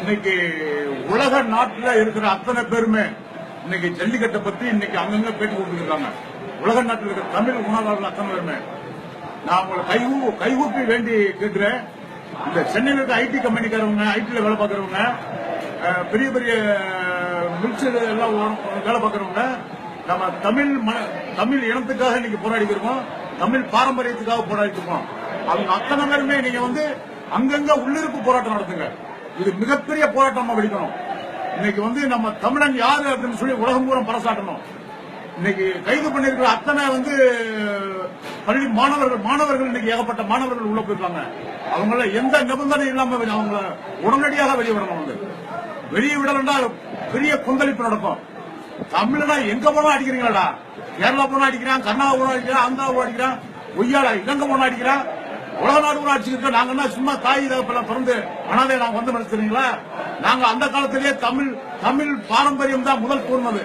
இன்னைக்கு உலக நாட்டில் இருக்கிற அத்தனை பேருமே இன்னைக்கு ஜல்லிக்கட்டை பத்தி இன்னைக்கு அங்கங்க பேட்டி கொடுத்துருக்காங்க. உலக நாட்டில் இருக்கிற தமிழ் உணவாளர்கள் அத்தனை பேருமே நான் உங்களை கைகூப்பி வேண்டி கேட்கிறேன். இந்த சென்னையில் இருக்க ஐடி கம்பெனிக்காரவங்க, ஐடில வேலை பார்க்கறவங்க, பெரிய பெரிய மில்ஸ் எல்லாம் வேலை பார்க்கறவங்க, நம்ம தமிழ் இனத்துக்காக இன்னைக்கு போராடி இருக்கோம், தமிழ் பாரம்பரியத்துக்காக போராடி இருக்கோம். அவங்க அத்தனை பேருமே நீங்க அங்கங்க உள்ளிருப்பு போராட்டம் நடத்துங்க. இது மிகப்பெரிய போராட்டமா வெடிக்கணும். இன்னைக்கு நம்ம தமிழன் யாரு அப்படின்னு சொல்லி உலகம் பூரா பறைசாட்டணும். இன்னைக்கு கைது பண்ணிருக்கிற அத்தனை பள்ளி மாணவர்கள் இன்னைக்கு ஏகப்பட்ட மாணவர்கள் உள்ள போயிருக்காங்க. அவங்கள எந்த நிபந்தனை இல்லாம அவங்கள உடனடியாக வெளியிடணும். வெளியே விடலன்னா பெரிய கொந்தளிப்பு நடக்கும். தமிழனா எங்க போனா அடிக்கிறீங்களா? கேரளா போனா அடிக்கிறான், கர்நாடகா போனா அடிக்கிறான், ஆந்திரா போனா அடிக்கிறான், ஒய்யால இலங்கை போனா அடிக்கிறான், உலக நாடு கூட அடிச்சுக்கிட்டு நாங்க என்ன சும்மா தாய் பிறந்து அனாதை நாங்க வந்து நினைச்சிருக்கீங்களா? நாங்க அந்த காலத்திலேயே தமிழ் பாரம்பரியம் தான் முதல் கூர்ந்தது.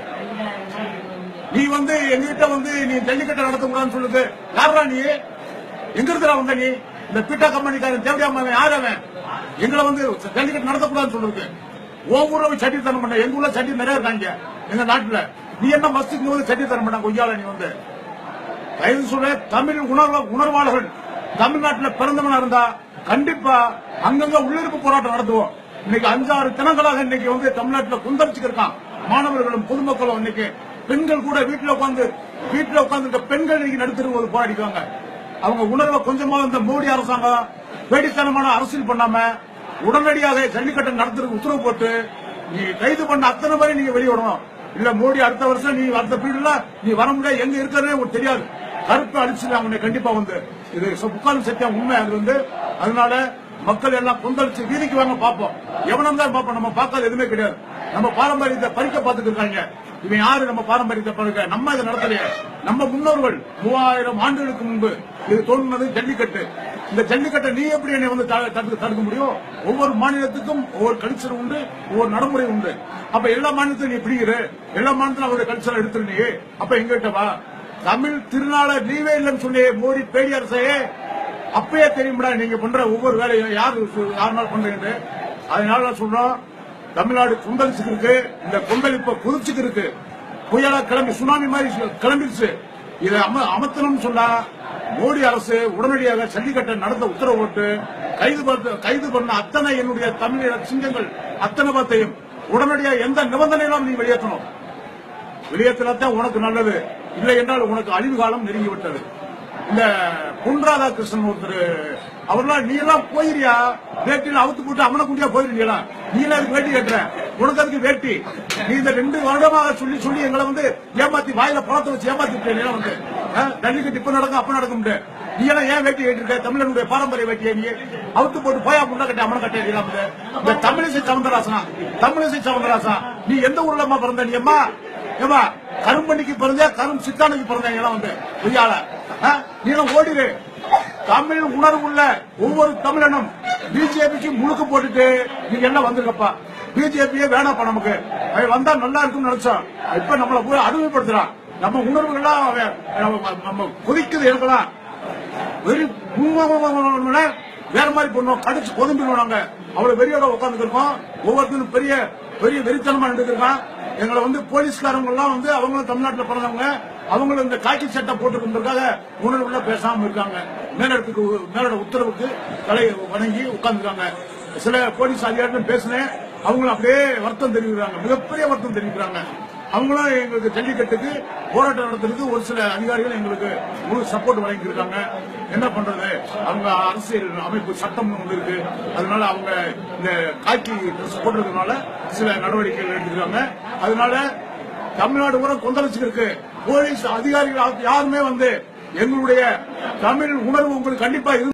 நீ எங்ககிட்ட நீ ஜல்லிக்கட்டை நடத்தக்கூடாதுன்னு சொல்லுது யாரா? நீ எங்க இருக்கிற வந்த நீ? இந்த பீட்டா கம்பெனிக்காரன் தேவையாம யார் அவன்? எங்களை ஜல்லிக்கட்டு நடத்தக்கூடாதுன்னு சொல்லுது. உன் ஊர்ல சட்டி தரம் பண்ண, எங்க ஊர்ல சட்டி நிறைய இருக்காங்க எங்க நாட்டுல. நீ என்ன மஸ்திக்கு சட்டி தரம் பண்ண கொய்யால? நீ கைது சொல்ல தமிழ் உணர்வாளர்கள் தமிழ்நாட்டில் பிறந்தவனா இருந்தா கண்டிப்பா அங்கங்க உள்ளிருப்பு போராட்டம் நடத்துவோம். இன்னைக்கு 5-6 தினங்களாக இன்னைக்கு தமிழ்நாட்டில் குந்தரிச்சுக்கு இருக்கான். மாணவர்களும் பொதுமக்களும் இன்னைக்கு பெண்கள் கூட வீட்டுல உட்கார்ந்து பெண்கள் இன்னைக்கு நடுத்தருவது போராடிக்குவாங்க. அவங்க உணர்வை கொஞ்சமா இந்த மோடி அரசாங்கம் வேடித்தனமான அரசியல் பண்ணாம உடனடியாக ஜல்லிக்கட்டை நடத்துறதுக்கு உத்தரவு போட்டு நீ கைது பண்ண அத்தனை பேரை நீங்க வெளியிடணும். இல்ல மோடி அடுத்த வருஷம் நீ அடுத்த பீரியட்ல நீ வர முடியாது, எங்க இருக்கிறதே உங்களுக்கு தெரியாது, கருப்பு அடிச்சுட்டாங்க. கண்டிப்பா இது முக்காலும் சத்தியம் உண்மை. அது அதனால மக்கள் எல்லாம் கொந்தளிச்சு வீதிக்கு வாங்க பார்ப்போம். எவனம் தான் பார்ப்போம். நம்ம பார்க்காத எதுவுமே கிடையாது. நம்ம பாரம்பரியத்தை பறிக்க பார்த்துட்டு இருக்காங்க. இவன் யாரு நம்ம பாரம்பரியத்தை பறிக்க? நம்ம இதை நடத்தலையே. நம்ம முன்னோர்கள் 3000 ஆண்டுகளுக்கு முன்பு இது தோன்றினது ஜல்லிக்கட்டு. இந்த ஜல்லிக்கட்டை நீ எப்படி என்னை தடுக்க முடியும்? ஒவ்வொரு மாநிலத்துக்கும் ஒவ்வொரு கல்ச்சர் உண்டு, ஒவ்வொரு நடைமுறை உண்டு. அப்ப எல்லா மாநிலத்திலும் நீ பிடிக்கிற, எல்லா மாநிலத்திலும் அவருடைய கல்ச்சரை எடுத்துரு. நீ அப்ப எங்கிட்ட வா. தமிழ் திருநாள நீவே இல்லைன்னு சொல்லி மோடி பேடி அரசையே அப்பயே தெரியும்டா நீங்க பண்ற ஒவ்வொரு வேலையும் யாருனாலும் பண்றீங்க. அதனால சொல்றோம், தமிழ்நாடு கொந்தளிச்சுக்கு இருக்கு. இந்த கொந்தளிப்ப குதிச்சுக்கு இருக்கு. புயலா கிளம்பி சுனாமி மாதிரி கிளம்பிடுச்சு. இதை அமர்த்தணும்னு சொன்னா மோடி அரசு உடனடியாக ஜல்லிக்கட்டை நடத்த உத்தரவு போட்டு கைது பண்ண அத்தனை என்னுடைய தமிழக சிங்கங்கள் அத்தனை பேர்த்தையும் உடனடியாக எந்த நிபந்தனையிலும் நீ வெளியேற்றணும். வெளியேற்றினாத்தான் உனக்கு நல்லது. இல்லை என்றால் உனக்கு அழிவு காலம் நெருங்கி விட்டது. இந்த பொன் ராதாகிருஷ்ணன் ஒருத்தர் அவர்லாம் நீ எல்லாம் போயிரியா, வேட்டியில் அவுத்து போட்டு அவனை குண்டியா போயிருந்தீங்களா? நீ எல்லாம் அதுக்கு வேட்டி கட்டுற, உனக்கு அதுக்கு வேட்டி. நீ இந்த 2 வருடமாக சொல்லி எங்களை ஏமாத்தி வாயில பழத்தை வச்சு ஏமாத்தி ஜல்லிக்கட்டு இப்ப நடக்கும் அப்ப நடக்கும். நீ எல்லாம் ஏன் வேட்டி கேட்டிருக்க? தமிழனுடைய பாரம்பரிய வேட்டியை நீ அவுத்து போட்டு போயா முன்ன கட்டி அவனை கட்ட. இந்த தமிழிசை சவுந்தரராசனா நீ எந்த ஊர்லமா பிறந்த? நீ ஏமா கரும்பண்டிக்கு பிறந்த, கரும் சித்தானுக்கு பிறந்த பொய்யால நீ ஓடிடு. தமிழ் உணர்வுள்ள ஒவ்வொரு தமிழனும் பிஜேபிக்கு முழுக்க போட்டுட்டு நீங்க என்ன வந்திருக்கப்பா? பிஜேபியே வேணாப்பா, நமக்கு வந்தா நல்லா இருக்கும்னு நினைச்சோம். இப்ப நம்மள போய் அடிமைப்படுத்துறான். நம்ம உணர்வுகள்லாம் நம்ம கொதிக்குது. இருக்கலாம் வேற மாதிரி பண்ணுவோம், கடிச்சு கொதும்பிடுவோம். நாங்க அவ்வளவு வெறியோட உட்கார்ந்து இருக்கோம். ஒவ்வொருத்தரும் பெரிய பெரிய வெறித்தனமா இருக்கான். எங்களை போலீஸ்காரங்க எல்லாம் அவங்களும் தமிழ்நாட்டில் பிறந்தவங்க, அவங்களும் இந்த காக்கி சட்டை போட்டுக்கிறதுக்காக உணர்வுல பேசாம இருக்காங்க. மேலோட உத்தரவுக்கு தலை வணங்கி உட்கார்ந்துருக்காங்க. சில போலீஸ் அதிகாரிகள் பேசினேன், அவங்களும் அப்படியே வருத்தம் தெரிவிக்கிறாங்க, மிகப்பெரிய வருத்தம் தெரிவிக்கிறாங்க. அவங்களும் எங்களுக்கு ஜல்லிக்கட்டுக்கு போராட்டம் நடத்துறதுக்கு ஒரு சில அதிகாரிகள் எங்களுக்கு முழு சப்போர்ட் வழங்கி இருக்காங்க. என்ன பண்றது, அவங்க அரசியல் அமைப்பு சட்டம் இருக்கு. அதனால அவங்க இந்த காக்கி ட்ரெஸ் போடுறதுனால சில நடவடிக்கைகள் எடுத்துக்கிறாங்க. அதனால தமிழ்நாடு கூட கொந்தளிச்சுக்கு இருக்கு. போலீஸ் அதிகாரிகள் யாருமே எங்களுடைய தமிழ் உணர்வு உங்களுக்கு கண்டிப்பா